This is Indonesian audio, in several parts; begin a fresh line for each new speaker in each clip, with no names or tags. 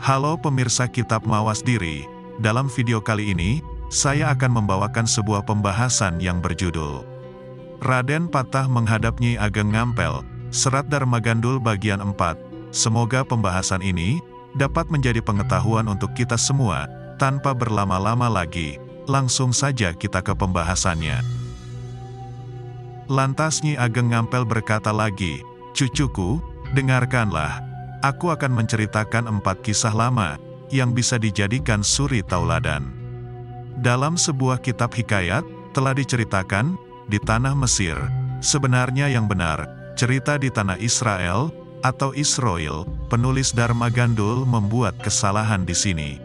Halo pemirsa Kitab Mawas Diri, dalam video kali ini, saya akan membawakan sebuah pembahasan yang berjudul Raden Patah Menghadap Nyi Ageng Ngampel, Serat Dharma Gandul bagian 4. Semoga pembahasan ini dapat menjadi pengetahuan untuk kita semua, tanpa berlama-lama lagi. Langsung saja kita ke pembahasannya. Lantas Nyi Ageng Ngampel berkata lagi, "Cucuku, dengarkanlah. Aku akan menceritakan 4 kisah lama, yang bisa dijadikan suri tauladan. Dalam sebuah kitab hikayat, telah diceritakan, di tanah Mesir, sebenarnya yang benar, cerita di tanah Israel, atau Israel, penulis Dharma Gandul membuat kesalahan di sini.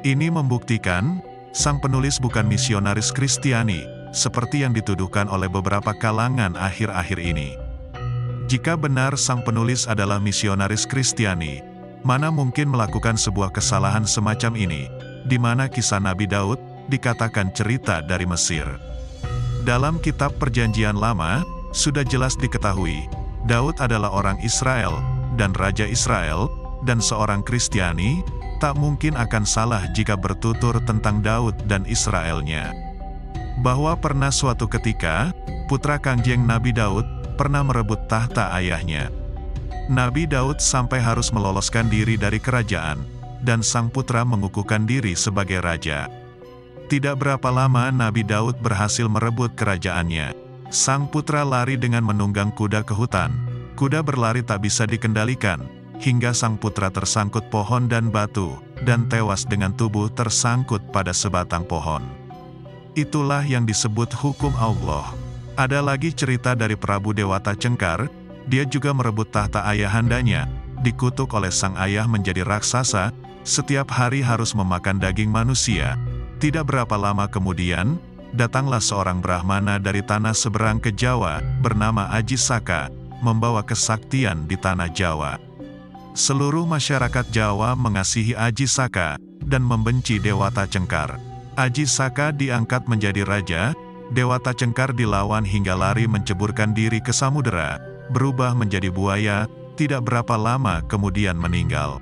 Ini membuktikan, sang penulis bukan misionaris Kristiani, seperti yang dituduhkan oleh beberapa kalangan akhir-akhir ini. Jika benar sang penulis adalah misionaris Kristiani, mana mungkin melakukan sebuah kesalahan semacam ini, di mana kisah Nabi Daud dikatakan cerita dari Mesir. Dalam kitab Perjanjian Lama, sudah jelas diketahui, Daud adalah orang Israel, dan Raja Israel, dan seorang Kristiani, tak mungkin akan salah jika bertutur tentang Daud dan Israelnya. Bahwa pernah suatu ketika, putra Kangjeng Nabi Daud, pernah merebut tahta ayahnya. Nabi Daud sampai harus meloloskan diri dari kerajaan, dan sang putra mengukuhkan diri sebagai raja. Tidak berapa lama Nabi Daud berhasil merebut kerajaannya. Sang putra lari dengan menunggang kuda ke hutan. Kuda berlari tak bisa dikendalikan, hingga sang putra tersangkut pohon dan batu, dan tewas dengan tubuh tersangkut pada sebatang pohon. Itulah yang disebut hukum Allah. Ada lagi cerita dari Prabu Dewata Cengkar, dia juga merebut tahta ayahandanya, dikutuk oleh sang ayah menjadi raksasa, setiap hari harus memakan daging manusia. Tidak berapa lama kemudian, datanglah seorang Brahmana dari tanah seberang ke Jawa, bernama Aji Saka, membawa kesaktian di tanah Jawa. Seluruh masyarakat Jawa mengasihi Aji Saka, dan membenci Dewata Cengkar. Aji Saka diangkat menjadi raja, Dewata Cengkar dilawan hingga lari menceburkan diri ke samudera, berubah menjadi buaya, tidak berapa lama kemudian meninggal.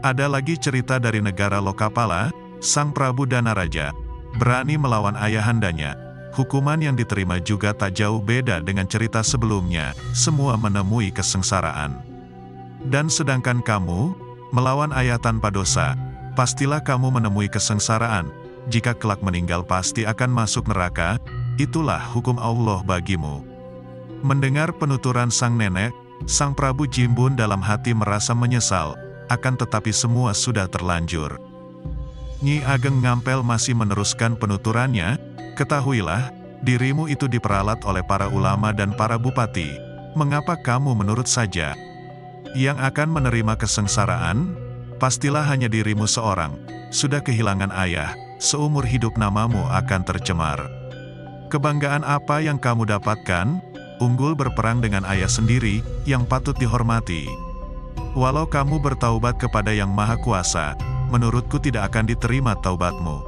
Ada lagi cerita dari negara Lokapala, sang Prabu Danaraja, berani melawan ayahandanya. Hukuman yang diterima juga tak jauh beda dengan cerita sebelumnya, semua menemui kesengsaraan. Dan sedangkan kamu, melawan ayah tanpa dosa, pastilah kamu menemui kesengsaraan. Jika kelak meninggal pasti akan masuk neraka, itulah hukum Allah bagimu." Mendengar penuturan sang nenek, sang Prabu Jimbun dalam hati merasa menyesal, akan tetapi semua sudah terlanjur. Nyi Ageng Ngampel masih meneruskan penuturannya, "Ketahuilah, dirimu itu diperalat oleh para ulama dan para bupati, mengapa kamu menurut saja? Yang akan menerima kesengsaraan, pastilah hanya dirimu seorang, sudah kehilangan ayah, seumur hidup namamu akan tercemar. Kebanggaan apa yang kamu dapatkan? Unggul berperang dengan ayah sendiri, yang patut dihormati. Walau kamu bertaubat kepada Yang Maha Kuasa, menurutku tidak akan diterima taubatmu.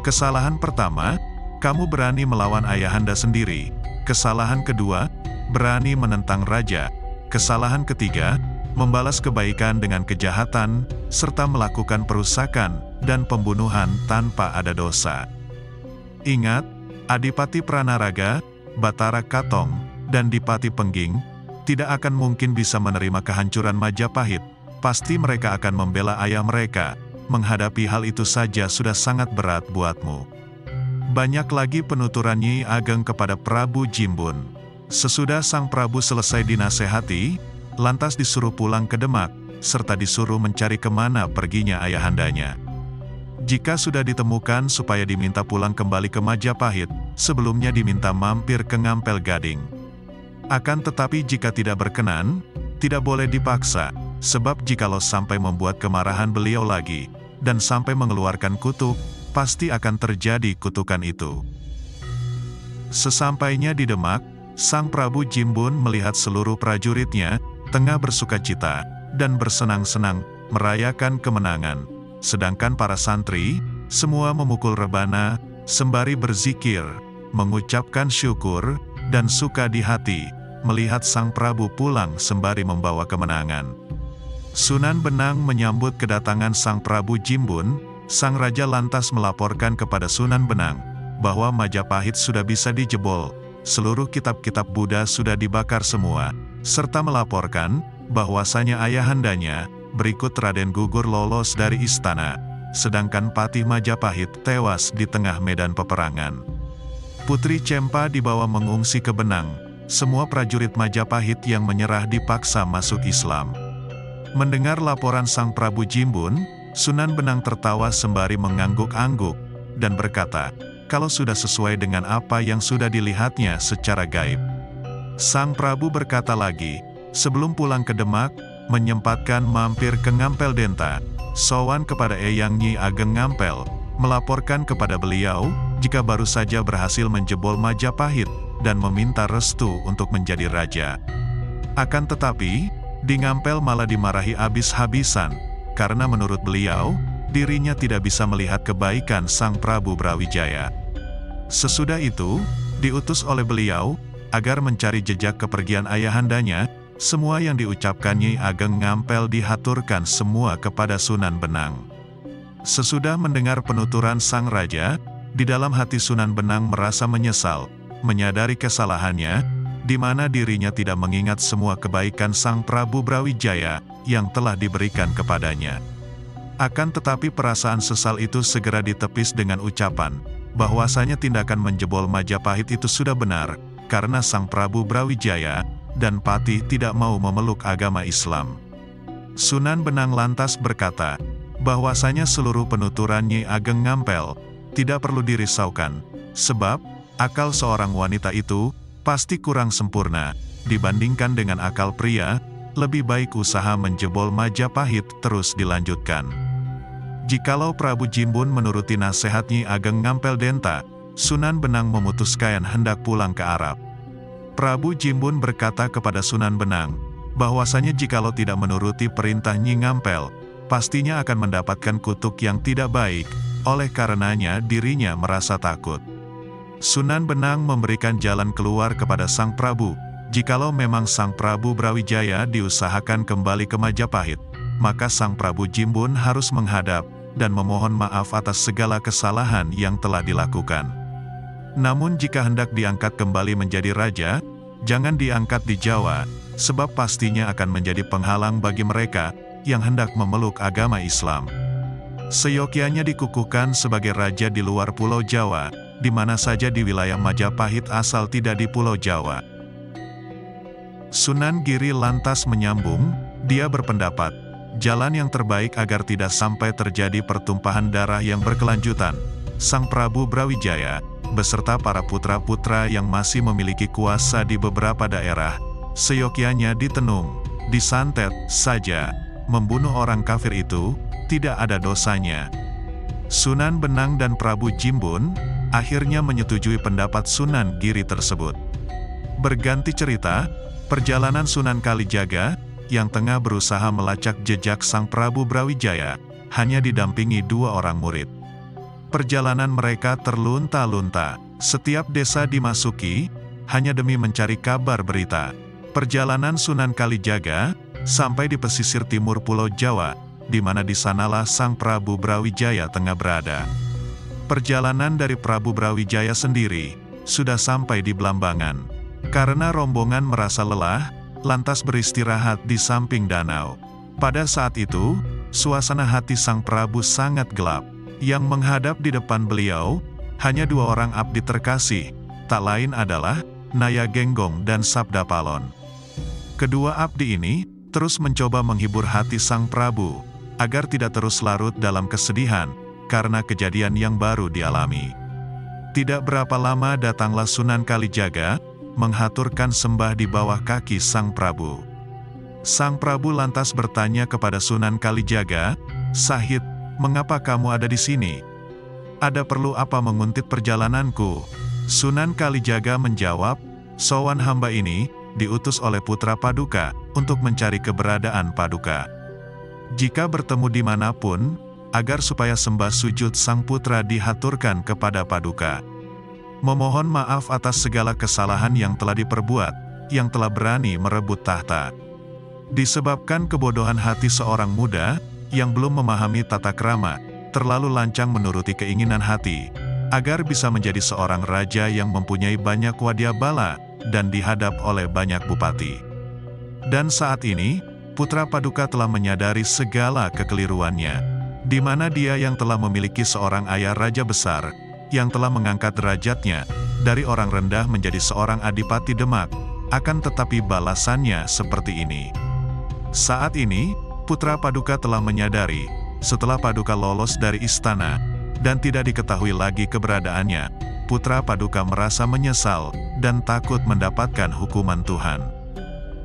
Kesalahan pertama, kamu berani melawan ayahanda sendiri. Kesalahan kedua, berani menentang raja. Kesalahan ketiga, membalas kebaikan dengan kejahatan, serta melakukan perusakan dan pembunuhan tanpa ada dosa. Ingat, Adipati Pranaraga, Batara Katong, dan Dipati Pengging, tidak akan mungkin bisa menerima kehancuran Majapahit. Pasti mereka akan membela ayah mereka. Menghadapi hal itu saja sudah sangat berat buatmu." Banyak lagi penuturan Nyi Ageng kepada Prabu Jimbun. Sesudah sang Prabu selesai dinasehati, lantas disuruh pulang ke Demak, serta disuruh mencari kemana perginya ayahandanya. Jika sudah ditemukan supaya diminta pulang kembali ke Majapahit, sebelumnya diminta mampir ke Ngampel Gading. Akan tetapi jika tidak berkenan, tidak boleh dipaksa, sebab jikalau sampai membuat kemarahan beliau lagi, dan sampai mengeluarkan kutuk, pasti akan terjadi kutukan itu. Sesampainya di Demak, sang Prabu Jimbun melihat seluruh prajuritnya, tengah bersukacita, dan bersenang-senang, merayakan kemenangan. Sedangkan para santri, semua memukul rebana, sembari berzikir, mengucapkan syukur, dan suka di hati, melihat sang Prabu pulang sembari membawa kemenangan. Sunan Benang menyambut kedatangan Sang Prabu Jimbun. Sang Raja lantas melaporkan kepada Sunan Benang bahwa Majapahit sudah bisa dijebol, seluruh kitab-kitab Buddha sudah dibakar semua, serta melaporkan bahwasanya ayahandanya, berikut Raden Gugur lolos dari istana, sedangkan Patih Majapahit tewas di tengah medan peperangan. Putri Cempa dibawa mengungsi ke Benang, semua prajurit Majapahit yang menyerah dipaksa masuk Islam. Mendengar laporan Sang Prabu Jimbun, Sunan Benang tertawa sembari mengangguk-angguk, dan berkata, kalau sudah sesuai dengan apa yang sudah dilihatnya secara gaib. Sang Prabu berkata lagi, sebelum pulang ke Demak, menyempatkan mampir ke Ngampel Denta, sowan kepada Eyang Nyi Ageng Ngampel, melaporkan kepada beliau, jika baru saja berhasil menjebol Majapahit, dan meminta restu untuk menjadi raja. Akan tetapi, di Ngampel malah dimarahi habis-habisan, karena menurut beliau, dirinya tidak bisa melihat kebaikan Sang Prabu Brawijaya. Sesudah itu, diutus oleh beliau, agar mencari jejak kepergian ayahandanya, semua yang diucapkan Nyi Ageng Ngampel dihaturkan semua kepada Sunan Benang. Sesudah mendengar penuturan Sang Raja, di dalam hati Sunan Benang merasa menyesal, menyadari kesalahannya, di mana dirinya tidak mengingat semua kebaikan Sang Prabu Brawijaya yang telah diberikan kepadanya. Akan tetapi perasaan sesal itu segera ditepis dengan ucapan, bahwasanya tindakan menjebol Majapahit itu sudah benar, karena Sang Prabu Brawijaya dan Patih tidak mau memeluk agama Islam. Sunan Benang lantas berkata, bahwasanya seluruh penuturan Nyi Ageng Ngampel tidak perlu dirisaukan, sebab akal seorang wanita itu pasti kurang sempurna dibandingkan dengan akal pria. Lebih baik usaha menjebol Majapahit terus dilanjutkan. Jikalau Prabu Jimbun menuruti nasihat Nyi Ageng Ngampel Denta, Sunan Benang memutuskan hendak pulang ke Arab. Prabu Jimbun berkata kepada Sunan Benang, bahwasanya jikalau tidak menuruti perintah Nyi Ngampel, pastinya akan mendapatkan kutuk yang tidak baik, oleh karenanya dirinya merasa takut. Sunan Benang memberikan jalan keluar kepada Sang Prabu. Jikalau memang Sang Prabu Brawijaya diusahakan kembali ke Majapahit, maka Sang Prabu Jimbun harus menghadap dan memohon maaf atas segala kesalahan yang telah dilakukan. Namun jika hendak diangkat kembali menjadi raja, jangan diangkat di Jawa, sebab pastinya akan menjadi penghalang bagi mereka yang hendak memeluk agama Islam. Seyogyanya dikukuhkan sebagai raja di luar Pulau Jawa, di mana saja di wilayah Majapahit asal tidak di Pulau Jawa. Sunan Giri lantas menyambung, dia berpendapat, jalan yang terbaik agar tidak sampai terjadi pertumpahan darah yang berkelanjutan, Sang Prabu Brawijaya, beserta para putra-putra yang masih memiliki kuasa di beberapa daerah, seyogyanya ditenung, disantet saja, membunuh orang kafir itu, tidak ada dosanya. Sunan Benang dan Prabu Jimbun, akhirnya menyetujui pendapat Sunan Giri tersebut. Berganti cerita, perjalanan Sunan Kalijaga, yang tengah berusaha melacak jejak Sang Prabu Brawijaya, hanya didampingi 2 orang murid. Perjalanan mereka terlunta-lunta, setiap desa dimasuki, hanya demi mencari kabar berita. Perjalanan Sunan Kalijaga, sampai di pesisir timur Pulau Jawa, di mana di sanalah Sang Prabu Brawijaya tengah berada. Perjalanan dari Prabu Brawijaya sendiri, sudah sampai di Blambangan. Karena rombongan merasa lelah, lantas beristirahat di samping danau. Pada saat itu, suasana hati Sang Prabu sangat gelap. Yang menghadap di depan beliau, hanya 2 orang abdi terkasih, tak lain adalah Naya Genggong dan Sabda Palon. Kedua abdi ini, terus mencoba menghibur hati Sang Prabu, agar tidak terus larut dalam kesedihan, karena kejadian yang baru dialami. Tidak berapa lama datanglah Sunan Kalijaga, menghaturkan sembah di bawah kaki Sang Prabu. Sang Prabu lantas bertanya kepada Sunan Kalijaga, "Sahid, mengapa kamu ada di sini? Ada perlu apa menguntit perjalananku?" Sunan Kalijaga menjawab, "Sowan hamba ini, diutus oleh putra Paduka, untuk mencari keberadaan Paduka. Jika bertemu dimanapun, agar supaya sembah sujud sang putra dihaturkan kepada Paduka. Memohon maaf atas segala kesalahan yang telah diperbuat, yang telah berani merebut tahta." Disebabkan kebodohan hati seorang muda, yang belum memahami tata krama, terlalu lancang menuruti keinginan hati, agar bisa menjadi seorang raja yang mempunyai banyak wadyabala, dan dihadap oleh banyak bupati. Dan saat ini, putra Paduka telah menyadari segala kekeliruannya, di mana dia yang telah memiliki seorang ayah raja besar, yang telah mengangkat derajatnya, dari orang rendah menjadi seorang adipati Demak, akan tetapi balasannya seperti ini. Saat ini, putra Paduka telah menyadari, setelah Paduka lolos dari istana, dan tidak diketahui lagi keberadaannya, putra Paduka merasa menyesal, dan takut mendapatkan hukuman Tuhan.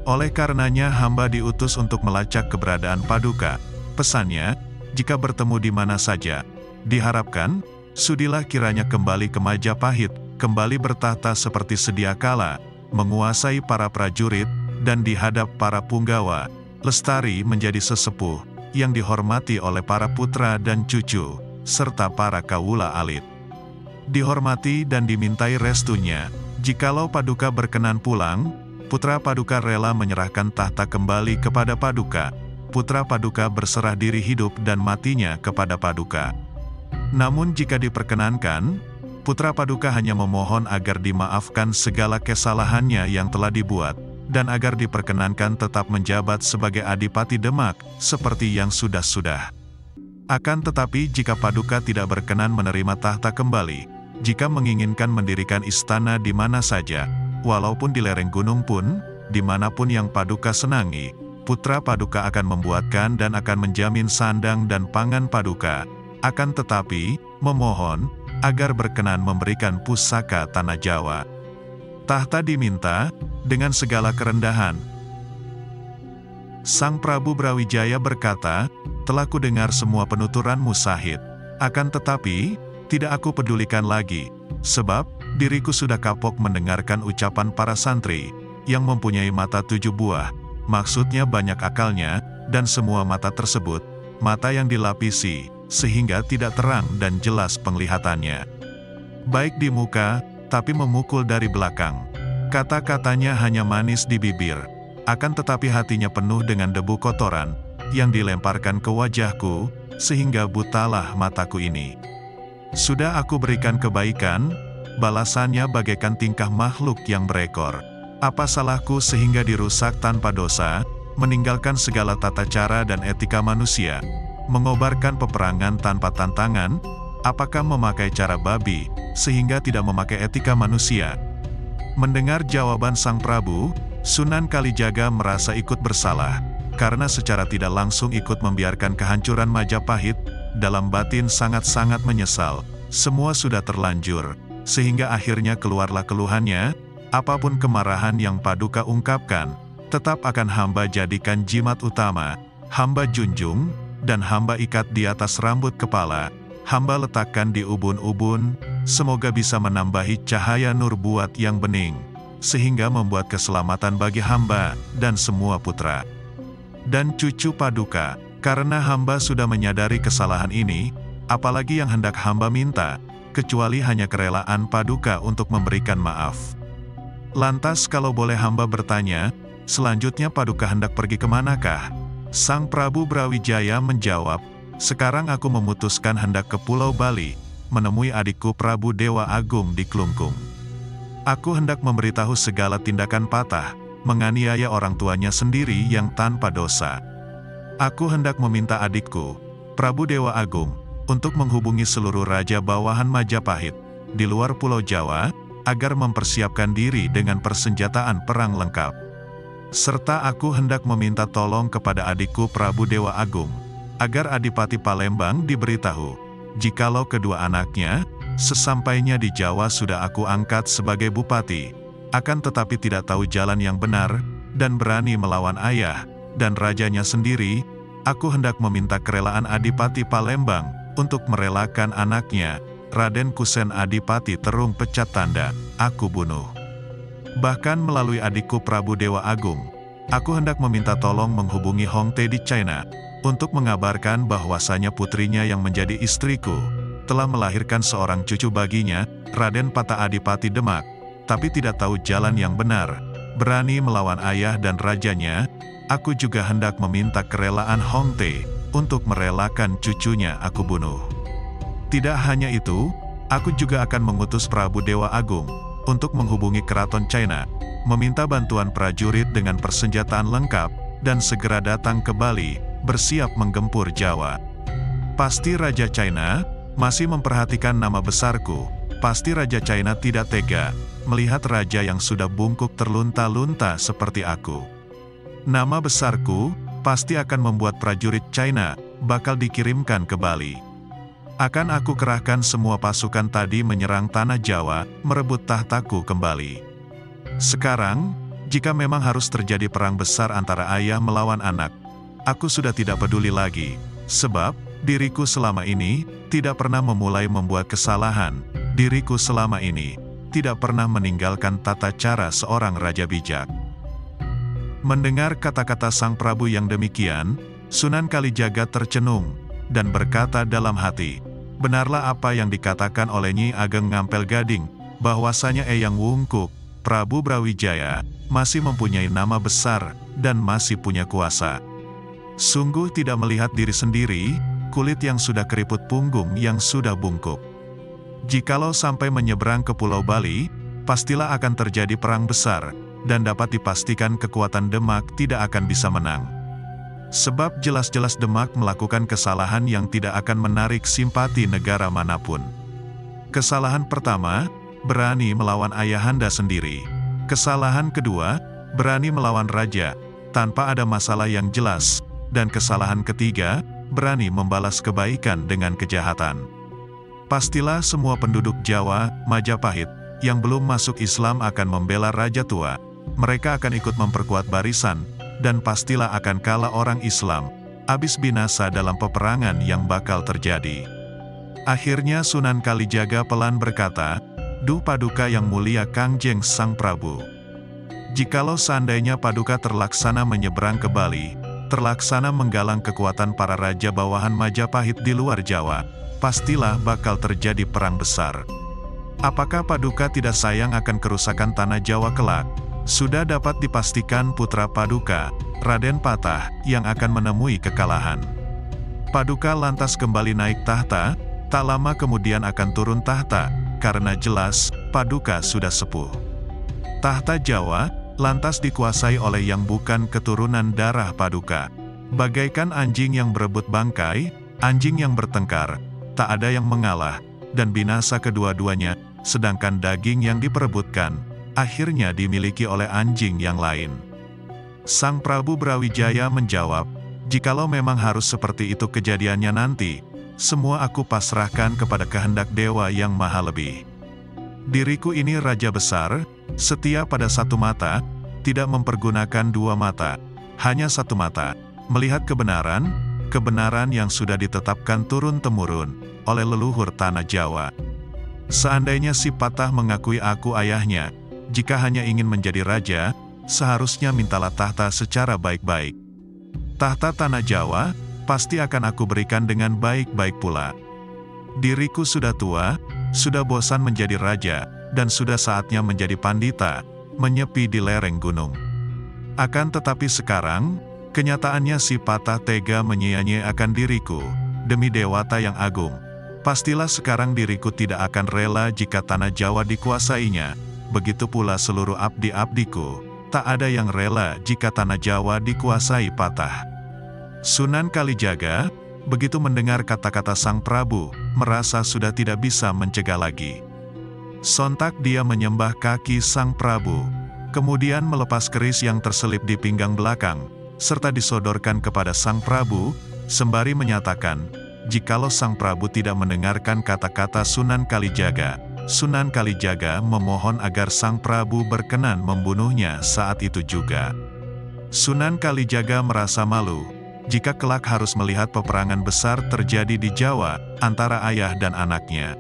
Oleh karenanya hamba diutus untuk melacak keberadaan Paduka. Pesannya, jika bertemu di mana saja, diharapkan, sudilah kiranya kembali ke Majapahit, kembali bertahta seperti sedia kala, menguasai para prajurit, dan dihadap para punggawa, lestari menjadi sesepuh, yang dihormati oleh para putra dan cucu, serta para kawula alit. Dihormati dan dimintai restunya, jikalau Paduka berkenan pulang, putra Paduka rela menyerahkan tahta kembali kepada Paduka. Putra Paduka berserah diri hidup dan matinya kepada Paduka. Namun jika diperkenankan, putra Paduka hanya memohon agar dimaafkan segala kesalahannya yang telah dibuat, dan agar diperkenankan tetap menjabat sebagai Adipati Demak, seperti yang sudah-sudah. Akan tetapi jika Paduka tidak berkenan menerima tahta kembali, jika menginginkan mendirikan istana di mana saja, walaupun di lereng gunung pun, dimanapun yang Paduka senangi, putra Paduka akan membuatkan dan akan menjamin sandang dan pangan Paduka, akan tetapi, memohon, agar berkenan memberikan pusaka tanah Jawa. Tahta diminta, dengan segala kerendahan. Sang Prabu Brawijaya berkata, telah kudengar semua penuturanmu Sahid, akan tetapi, tidak aku pedulikan lagi, sebab, diriku sudah kapok mendengarkan ucapan para santri, yang mempunyai mata 7 buah, maksudnya banyak akalnya, dan semua mata tersebut, mata yang dilapisi, sehingga tidak terang dan jelas penglihatannya. Baik di muka, tapi memukul dari belakang. Kata-katanya hanya manis di bibir, akan tetapi hatinya penuh dengan debu kotoran, yang dilemparkan ke wajahku, sehingga butalah mataku ini. Sudah aku berikan kebaikan, balasannya bagaikan tingkah makhluk yang berekor. Apa salahku sehingga dirusak tanpa dosa, meninggalkan segala tata cara dan etika manusia, mengobarkan peperangan tanpa tantangan, apakah memakai cara babi, sehingga tidak memakai etika manusia? Mendengar jawaban Sang Prabu, Sunan Kalijaga merasa ikut bersalah, karena secara tidak langsung ikut membiarkan kehancuran Majapahit, dalam batin sangat-sangat menyesal, semua sudah terlanjur, sehingga akhirnya keluarlah keluhannya, apapun kemarahan yang Paduka ungkapkan, tetap akan hamba jadikan jimat utama, hamba junjung, dan hamba ikat di atas rambut kepala, hamba letakkan di ubun-ubun, semoga bisa menambahi cahaya nur buat yang bening, sehingga membuat keselamatan bagi hamba, dan semua putra dan cucu Paduka. Karena hamba sudah menyadari kesalahan ini, apalagi yang hendak hamba minta, kecuali hanya kerelaan Paduka untuk memberikan maaf. Lantas kalau boleh hamba bertanya, selanjutnya Paduka hendak pergi kemanakah? Sang Prabu Brawijaya menjawab, sekarang aku memutuskan hendak ke Pulau Bali, menemui adikku Prabu Dewa Agung di Klungkung. Aku hendak memberitahu segala tindakan patah, menganiaya orang tuanya sendiri yang tanpa dosa. Aku hendak meminta adikku, Prabu Dewa Agung, untuk menghubungi seluruh raja bawahan Majapahit, di luar Pulau Jawa, agar mempersiapkan diri dengan persenjataan perang lengkap. Serta aku hendak meminta tolong kepada adikku Prabu Dewa Agung, agar Adipati Palembang diberitahu, jikalau kedua anaknya, sesampainya di Jawa sudah aku angkat sebagai bupati, akan tetapi tidak tahu jalan yang benar, dan berani melawan ayah, dan rajanya sendiri, aku hendak meminta kerelaan Adipati Palembang, untuk merelakan anaknya, Raden Kusen Adipati Terung Pecat Tanda, aku bunuh. Bahkan melalui adikku Prabu Dewa Agung, aku hendak meminta tolong menghubungi Hong Te di China, untuk mengabarkan bahwasanya putrinya yang menjadi istriku, telah melahirkan seorang cucu baginya, Raden Pata Adipati Demak, tapi tidak tahu jalan yang benar, berani melawan ayah dan rajanya, aku juga hendak meminta kerelaan Hongte untuk merelakan cucunya aku bunuh. Tidak hanya itu, aku juga akan mengutus Prabu Dewa Agung untuk menghubungi keraton China, meminta bantuan prajurit dengan persenjataan lengkap, dan segera datang ke Bali, bersiap menggempur Jawa. Pasti Raja China masih memperhatikan nama besarku. Pasti Raja China tidak tega melihat raja yang sudah bungkuk terlunta-lunta seperti aku. Nama besarku pasti akan membuat prajurit China bakal dikirimkan ke Bali. Akan aku kerahkan semua pasukan tadi menyerang tanah Jawa, merebut tahtaku kembali. Sekarang, jika memang harus terjadi perang besar antara ayah melawan anak, aku sudah tidak peduli lagi, sebab diriku selama ini tidak pernah memulai membuat kesalahan. Diriku selama ini tidak pernah meninggalkan tata cara seorang raja bijak. Mendengar kata-kata sang Prabu yang demikian, Sunan Kalijaga tercenung dan berkata dalam hati, "Benarlah apa yang dikatakan oleh Nyi Ageng Ngampel Gading, bahwasanya Eyang Wungkuk, Prabu Brawijaya, masih mempunyai nama besar dan masih punya kuasa. Sungguh tidak melihat diri sendiri, kulit yang sudah keriput punggung yang sudah bungkuk. Jikalau sampai menyeberang ke Pulau Bali, pastilah akan terjadi perang besar, dan dapat dipastikan kekuatan Demak tidak akan bisa menang. Sebab jelas-jelas Demak melakukan kesalahan yang tidak akan menarik simpati negara manapun. Kesalahan pertama, berani melawan ayahanda sendiri. Kesalahan kedua, berani melawan raja, tanpa ada masalah yang jelas. Dan kesalahan ketiga, berani membalas kebaikan dengan kejahatan. Pastilah semua penduduk Jawa, Majapahit, yang belum masuk Islam akan membela raja tua. Mereka akan ikut memperkuat barisan, dan pastilah akan kalah orang Islam, habis binasa dalam peperangan yang bakal terjadi." Akhirnya Sunan Kalijaga pelan berkata, "Duh Paduka yang mulia Kangjeng Sang Prabu. Jikalau seandainya Paduka terlaksana menyeberang ke Bali, terlaksana menggalang kekuatan para raja bawahan Majapahit di luar Jawa, pastilah bakal terjadi perang besar. Apakah Paduka tidak sayang akan kerusakan tanah Jawa kelak? Sudah dapat dipastikan putra Paduka, Raden Patah, yang akan menemui kekalahan. Paduka lantas kembali naik tahta, tak lama kemudian akan turun tahta, karena jelas, Paduka sudah sepuh. Tahta Jawa lantas dikuasai oleh yang bukan keturunan darah Paduka. Bagaikan anjing yang berebut bangkai, anjing yang bertengkar, tak ada yang mengalah, dan binasa kedua-duanya, sedangkan daging yang diperebutkan, akhirnya dimiliki oleh anjing yang lain." Sang Prabu Brawijaya menjawab, "Jikalau memang harus seperti itu kejadiannya nanti, semua aku pasrahkan kepada kehendak Dewa yang Maha Lebih. Diriku ini raja besar, setia pada satu mata, tidak mempergunakan dua mata, hanya satu mata, melihat kebenaran, kebenaran yang sudah ditetapkan turun-temurun oleh leluhur tanah Jawa. Seandainya si Patah mengakui aku ayahnya, jika hanya ingin menjadi raja, seharusnya mintalah tahta secara baik-baik. Tahta tanah Jawa, pasti akan aku berikan dengan baik-baik pula. Diriku sudah tua, sudah bosan menjadi raja, dan sudah saatnya menjadi pandita, menyepi di lereng gunung. Akan tetapi sekarang, kenyataannya si Patah tega menyia-nyiakan diriku, demi Dewata yang agung. Pastilah sekarang diriku tidak akan rela jika tanah Jawa dikuasainya, begitu pula seluruh abdi-abdiku, tak ada yang rela jika tanah Jawa dikuasai Patah." Sunan Kalijaga, begitu mendengar kata-kata sang Prabu, merasa sudah tidak bisa mencegah lagi. Sontak dia menyembah kaki sang Prabu, kemudian melepas keris yang terselip di pinggang belakang, serta disodorkan kepada sang Prabu, sembari menyatakan, jikalau sang Prabu tidak mendengarkan kata-kata Sunan Kalijaga, Sunan Kalijaga memohon agar sang Prabu berkenan membunuhnya saat itu juga. Sunan Kalijaga merasa malu, jika kelak harus melihat peperangan besar terjadi di Jawa, antara ayah dan anaknya.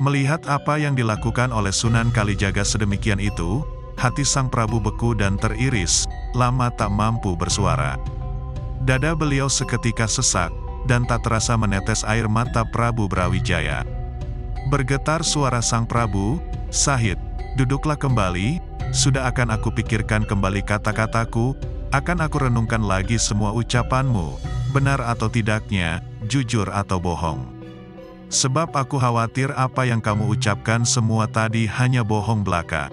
Melihat apa yang dilakukan oleh Sunan Kalijaga sedemikian itu, hati sang Prabu beku dan teriris, lama tak mampu bersuara. Dada beliau seketika sesak, dan tak terasa menetes air mata Prabu Brawijaya. Bergetar suara sang Prabu, "Sahid, duduklah kembali, sudah akan aku pikirkan kembali kata-kataku, Akan aku renungkan lagi semua ucapanmu, benar atau tidaknya, jujur atau bohong. Sebab aku khawatir apa yang kamu ucapkan semua tadi hanya bohong belaka.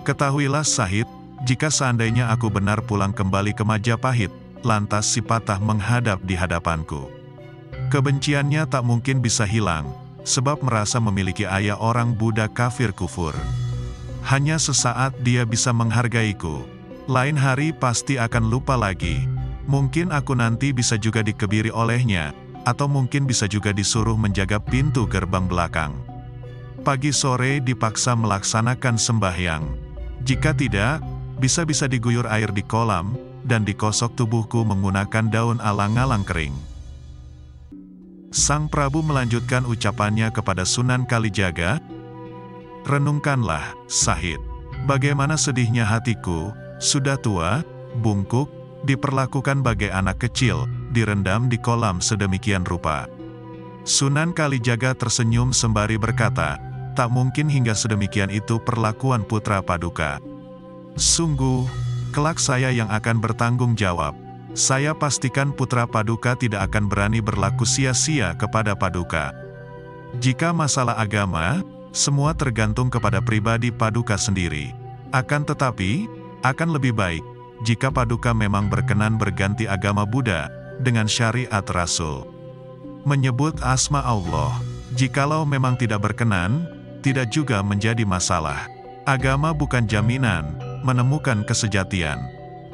Ketahuilah Syahid, jika seandainya aku benar pulang kembali ke Majapahit, lantas si Patah menghadap di hadapanku. Kebenciannya tak mungkin bisa hilang, sebab merasa memiliki ayah orang Buddha kafir kufur. Hanya sesaat dia bisa menghargaiku. Lain hari pasti akan lupa lagi. Mungkin aku nanti bisa juga dikebiri olehnya, atau mungkin bisa juga disuruh menjaga pintu gerbang belakang. Pagi sore dipaksa melaksanakan sembahyang. Jika tidak, bisa-bisa diguyur air di kolam, dan dikosok tubuhku menggunakan daun alang-alang kering. Sang Prabu melanjutkan ucapannya kepada Sunan Kalijaga, "Renungkanlah, Syahid, bagaimana sedihnya hatiku, sudah tua, bungkuk, diperlakukan bagai anak kecil, direndam di kolam sedemikian rupa." Sunan Kalijaga tersenyum sembari berkata, "Tak mungkin hingga sedemikian itu perlakuan putra Paduka. Sungguh, kelak saya yang akan bertanggung jawab. Saya pastikan putra Paduka tidak akan berani berlaku sia-sia kepada Paduka. Jika masalah agama, semua tergantung kepada pribadi Paduka sendiri. Akan tetapi, akan lebih baik jika Paduka memang berkenan berganti agama Buddha dengan syariat Rasul. Menyebut asma Allah, jikalau memang tidak berkenan, tidak juga menjadi masalah. Agama bukan jaminan menemukan kesejatian.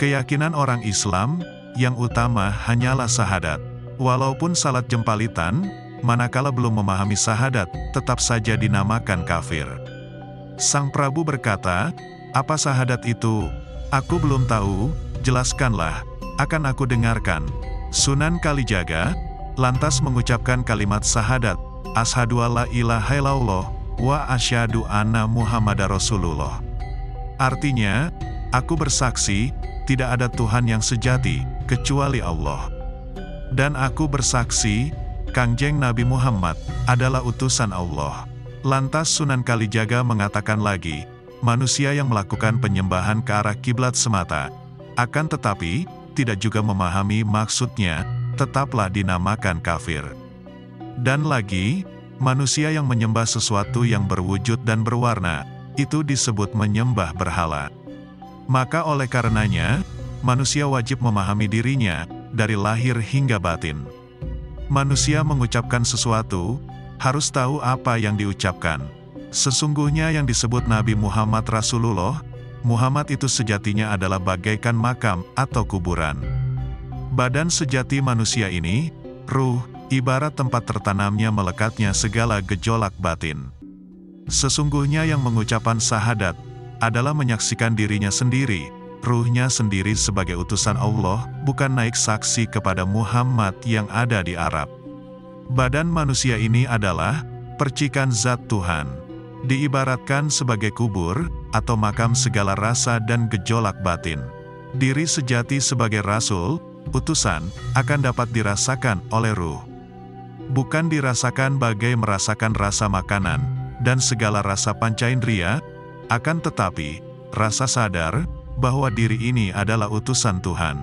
Keyakinan orang Islam yang utama hanyalah syahadat. Walaupun salat jempalitan, manakala belum memahami syahadat, tetap saja dinamakan kafir." Sang Prabu berkata, "Apa syahadat itu? Aku belum tahu, jelaskanlah, akan aku dengarkan." Sunan Kalijaga lantas mengucapkan kalimat syahadat, "Asyhadu alla ilaha illallah wa asyhadu anna Muhammadar Rasulullah." Artinya, aku bersaksi, tidak ada Tuhan yang sejati, kecuali Allah. Dan aku bersaksi, Kangjeng Nabi Muhammad adalah utusan Allah. Lantas Sunan Kalijaga mengatakan lagi, manusia yang melakukan penyembahan ke arah kiblat semata, akan tetapi, tidak juga memahami maksudnya, tetaplah dinamakan kafir. Dan lagi, manusia yang menyembah sesuatu yang berwujud dan berwarna, itu disebut menyembah berhala. Maka oleh karenanya, manusia wajib memahami dirinya, dari lahir hingga batin. Manusia mengucapkan sesuatu, harus tahu apa yang diucapkan. Sesungguhnya yang disebut Nabi Muhammad Rasulullah, Muhammad itu sejatinya adalah bagaikan makam atau kuburan. Badan sejati manusia ini, ruh, ibarat tempat tertanamnya melekatnya segala gejolak batin. Sesungguhnya yang mengucapkan syahadat, adalah menyaksikan dirinya sendiri, ruhnya sendiri sebagai utusan Allah, bukan naik saksi kepada Muhammad yang ada di Arab. Badan manusia ini adalah percikan zat Tuhan. Diibaratkan sebagai kubur, atau makam segala rasa dan gejolak batin. Diri sejati sebagai rasul, utusan, akan dapat dirasakan oleh ruh. Bukan dirasakan bagai merasakan rasa makanan, dan segala rasa pancaindria, akan tetapi, rasa sadar, bahwa diri ini adalah utusan Tuhan.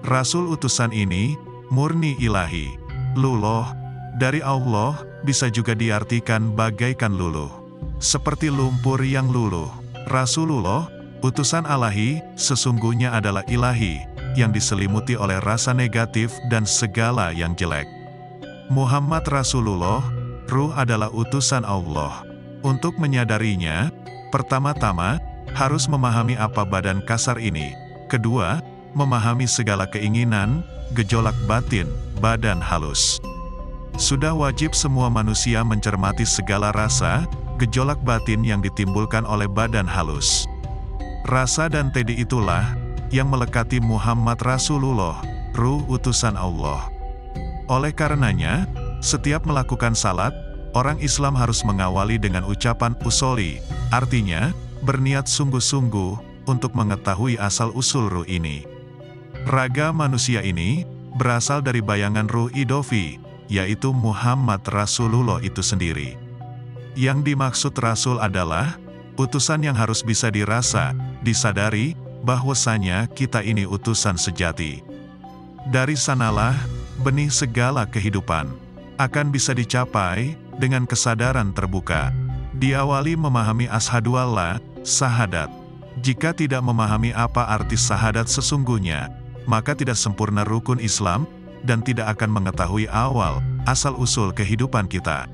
Rasul utusan ini, murni ilahi. Luluh, dari Allah, bisa juga diartikan bagaikan luluh. Seperti lumpur yang luluh. Rasulullah, utusan Allahi, sesungguhnya adalah ilahi, yang diselimuti oleh rasa negatif dan segala yang jelek. Muhammad Rasulullah, ruh adalah utusan Allah. Untuk menyadarinya, pertama-tama, harus memahami apa badan kasar ini. Kedua, memahami segala keinginan, gejolak batin, badan halus. Sudah wajib semua manusia mencermati segala rasa, gejolak batin yang ditimbulkan oleh badan halus. Rasa dan tedi itulah, yang melekati Muhammad Rasulullah, ruh utusan Allah. Oleh karenanya, setiap melakukan salat, orang Islam harus mengawali dengan ucapan usoli, artinya, berniat sungguh-sungguh, untuk mengetahui asal-usul ruh ini. Raga manusia ini, berasal dari bayangan ruh idofi, yaitu Muhammad Rasulullah itu sendiri. Yang dimaksud Rasul adalah, utusan yang harus bisa dirasa, disadari, bahwasanya kita ini utusan sejati. Dari sanalah, benih segala kehidupan akan bisa dicapai dengan kesadaran terbuka. Diawali memahami asyhadu alla, syahadat. Jika tidak memahami apa arti syahadat sesungguhnya, maka tidak sempurna rukun Islam, dan tidak akan mengetahui awal, asal-usul kehidupan kita.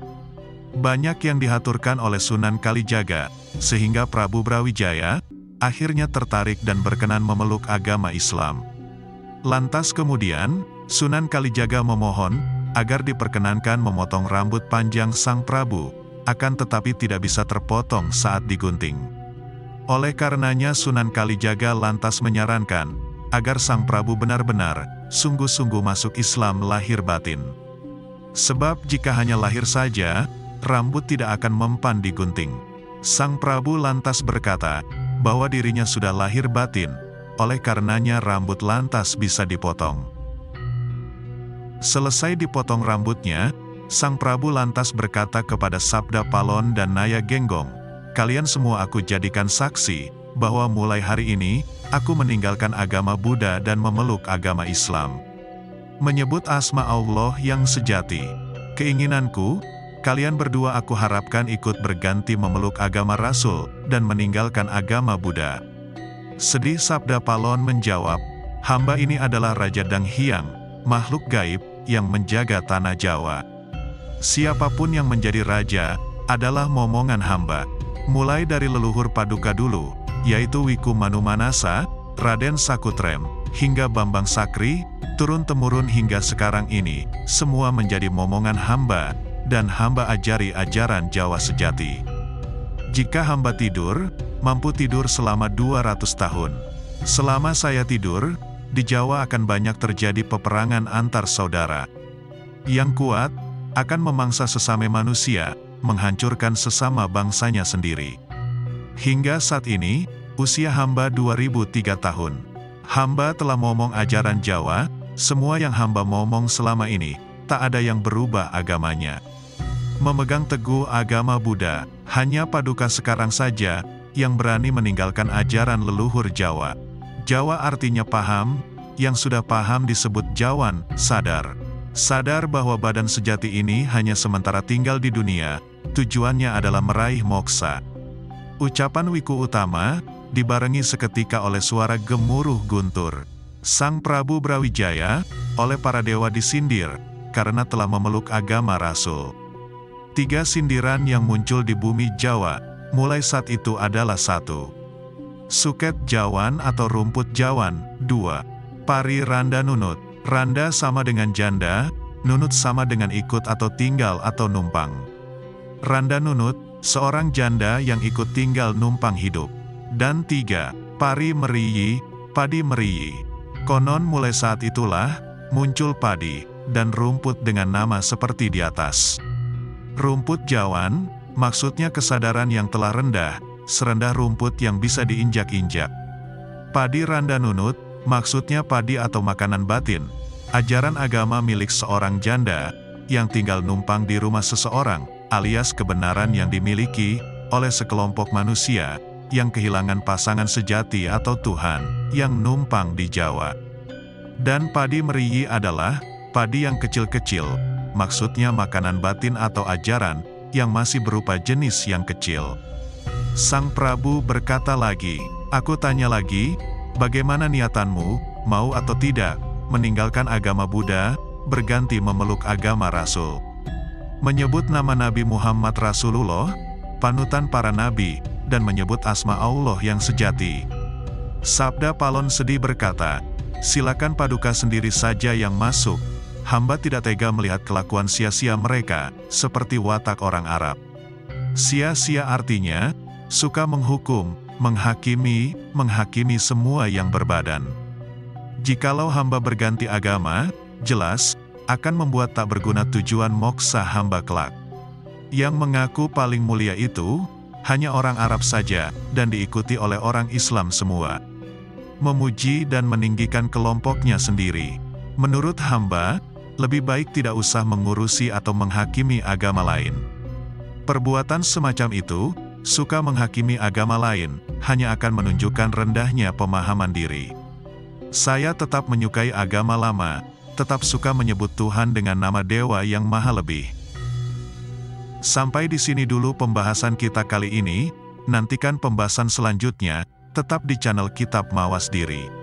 Banyak yang dihaturkan oleh Sunan Kalijaga, sehingga Prabu Brawijaya akhirnya tertarik dan berkenan memeluk agama Islam. Lantas kemudian, Sunan Kalijaga memohon agar diperkenankan memotong rambut panjang sang Prabu, akan tetapi tidak bisa terpotong saat digunting. Oleh karenanya Sunan Kalijaga lantas menyarankan agar sang Prabu benar-benar sungguh-sungguh masuk Islam lahir batin. Sebab jika hanya lahir saja, rambut tidak akan mempan digunting. Sang Prabu lantas berkata bahwa dirinya sudah lahir batin, oleh karenanya rambut lantas bisa dipotong. Selesai dipotong rambutnya, sang Prabu lantas berkata kepada Sabda Palon dan Naya Genggong, "Kalian semua aku jadikan saksi, bahwa mulai hari ini, aku meninggalkan agama Buddha dan memeluk agama Islam. Menyebut asma Allah yang sejati. Keinginanku, kalian berdua aku harapkan ikut berganti memeluk agama Rasul, dan meninggalkan agama Buddha." Sedih Sabda Palon menjawab, "Hamba ini adalah Raja Dang Hyang, makhluk gaib, yang menjaga tanah Jawa. Siapapun yang menjadi raja, adalah momongan hamba. Mulai dari leluhur Paduka dulu, yaitu Wiku Manumanasa, Raden Sakutrem, hingga Bambang Sakri, turun-temurun hingga sekarang ini, semua menjadi momongan hamba, dan hamba ajari ajaran Jawa sejati. Jika hamba tidur, mampu tidur selama 200 tahun. Selama saya tidur, di Jawa akan banyak terjadi peperangan antar saudara. Yang kuat, akan memangsa sesama manusia, menghancurkan sesama bangsanya sendiri. Hingga saat ini, usia hamba 2003 tahun. Hamba telah momong ajaran Jawa, semua yang hamba momong selama ini, tak ada yang berubah agamanya. Memegang teguh agama Buddha, hanya Paduka sekarang saja, yang berani meninggalkan ajaran leluhur Jawa. Jawa artinya paham, yang sudah paham disebut Jawan, sadar. Sadar bahwa badan sejati ini hanya sementara tinggal di dunia, tujuannya adalah meraih moksa." Ucapan Wiku Utama, dibarengi seketika oleh suara gemuruh guntur. Sang Prabu Brawijaya, oleh para dewa disindir, karena telah memeluk agama Rasul. 3 sindiran yang muncul di bumi Jawa, mulai saat itu adalah 1. Suket Jawan atau rumput Jawan, 2. Pari Randa Nunut. Randa sama dengan janda, Nunut sama dengan ikut atau tinggal atau numpang. Randa Nunut, seorang janda yang ikut tinggal numpang hidup. Dan 3. Pari Meriyi, padi meriyi. Konon mulai saat itulah, muncul padi, dan rumput dengan nama seperti di atas. Rumput Jawan, maksudnya kesadaran yang telah rendah, serendah rumput yang bisa diinjak-injak. Padi Randa Nunut, maksudnya padi atau makanan batin, ajaran agama milik seorang janda, yang tinggal numpang di rumah seseorang, alias kebenaran yang dimiliki oleh sekelompok manusia, yang kehilangan pasangan sejati atau Tuhan, yang numpang di Jawa. Dan padi meriyi adalah, padi yang kecil-kecil, maksudnya makanan batin atau ajaran, yang masih berupa jenis yang kecil. Sang Prabu berkata lagi, "Aku tanya lagi, bagaimana niatanmu, mau atau tidak, meninggalkan agama Buddha, berganti memeluk agama Rasul?" Menyebut nama Nabi Muhammad Rasulullah, panutan para nabi, dan menyebut asma Allah yang sejati. Sabda Palon sedih berkata, "Silakan Paduka sendiri saja yang masuk, hamba tidak tega melihat kelakuan sia-sia mereka, seperti watak orang Arab." Sia-sia artinya, suka menghukum, menghakimi semua yang berbadan. Jikalau hamba berganti agama, jelas, akan membuat tak berguna tujuan moksa hamba kelak. Yang mengaku paling mulia itu, hanya orang Arab saja, dan diikuti oleh orang Islam semua. Memuji dan meninggikan kelompoknya sendiri. Menurut hamba, lebih baik tidak usah mengurusi atau menghakimi agama lain. Perbuatan semacam itu, suka menghakimi agama lain, hanya akan menunjukkan rendahnya pemahaman diri. Saya tetap menyukai agama lama, tetap suka menyebut Tuhan dengan nama Dewa yang Maha Lebih. Sampai di sini dulu pembahasan kita kali ini, nantikan pembahasan selanjutnya, tetap di channel Kitab Mawas Diri.